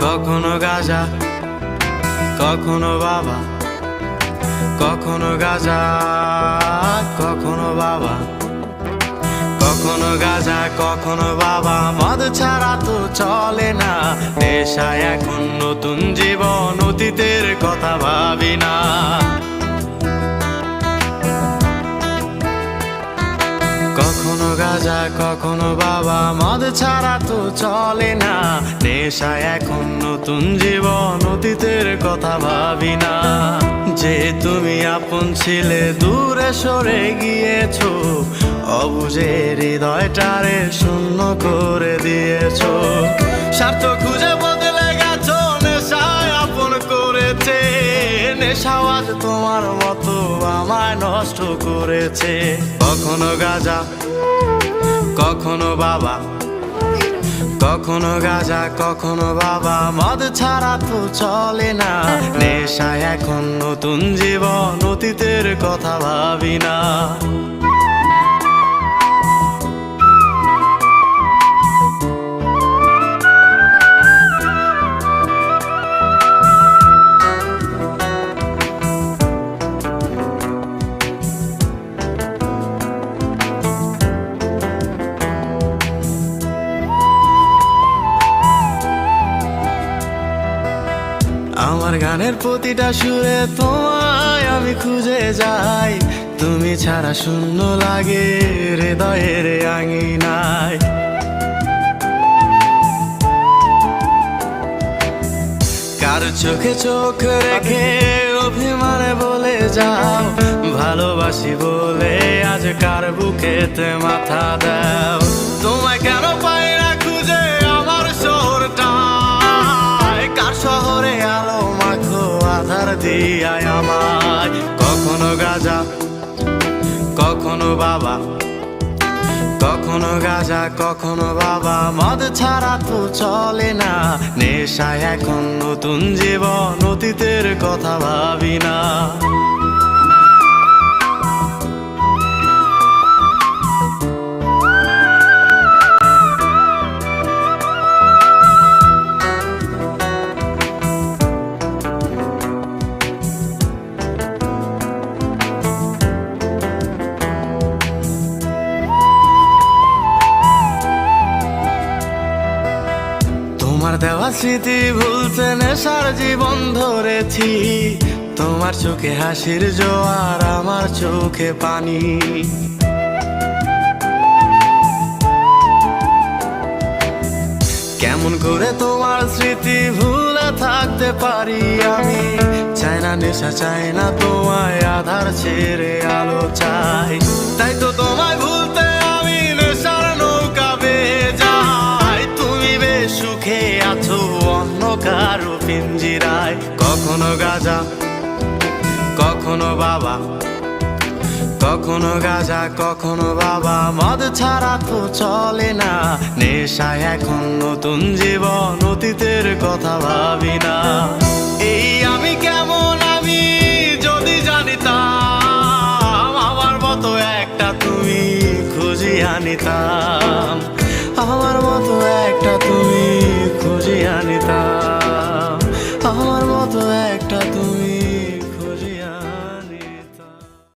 কখনো গাঁজা, কখনো বাবা, কখনো গাঁজা, কখনো বাবা, কখনো গাঁজা, কখনো বাবা। মদ ছাড়া তো চলে না, নেশায় এখন নতুন জীবন, অতীতের কথা ভাবি না। কখনো গাঁজা, কখনো বাবা, মদ ছাড়া তো চলে না, নেশায় এখন নতুন জীবন, অতীতের কথা ভাবি না। যে তুমি আপন ছিলে দূরে সরে গিয়েছো, অবুঝে হৃদয়টারে শূন্য করে দিয়েছো। স্বার্থ খুঁজে বদলে গেছো, নেশায় আপন করেছে, নেশাও আজ তোমার মতো আমায় নষ্ট করেছে। কখনো গাঁজা, কখনো বাবা, কখনো গাঁজা, কখনো বাবা, মদ ছাড়া তো চলে না, নেশায় এখন নতুন জীবন, অতীতের কথা ভাবি না। আমার গানের প্রতিটা সুরে তোমায় আমি খুঁজে যাই, তুমি ছাড়া শূন্য লাগে হৃদয়ের আঙিনায়। কার চোখে চোখ রেখে অভিমানে বলে যাও, ভালোবাসি বলে আজ কার বুকেতে মাথা দাও। তোমায় কেন পাই না খুঁজে আমার শহরটা, কার শহরে আলো মাখো আধার দিয়ায় আমায়। কখনো গাঁজা, কখনো বাবা, কখনো গাঁজা, কখনো বাবা, মদ ছাড়া তো চলে না, নেশায় এখন নতুন জীবন, অতীতের কথা ভাবি না। তোমার দেওয়া স্মৃতি ভুলতে নেশার জীবন ধরেছি, তোমার চোখে হাসির জোয়ার, আমার চোখে পানি। কেমন করে তোমার স্মৃতি ভুলে থাকতে পারি আমি, চাই না নেশা, চাই না তোমায় আধার ছেড়ে আলো চাই। তাই তো তোমায় ভুলতে আমি নেশার নৌকা বেয়ে যাই, তুমি বেশ সুখে আছো অন্য কারো পিঞ্জিরায়। কখনো গাঁজা, কখনো বাবা, কখনো গাঁজা, কখনো বাবা, মদ ছাড়া তো চলে না, নেশায় এখন নতুন জীবন, অতীতের কথা ভাবি না। এই আমি কেমন আমি যদি জানিতাম, আমার মতো একটা তুমি খুঁজি আনিতাম, আমার মতো একটা তুমি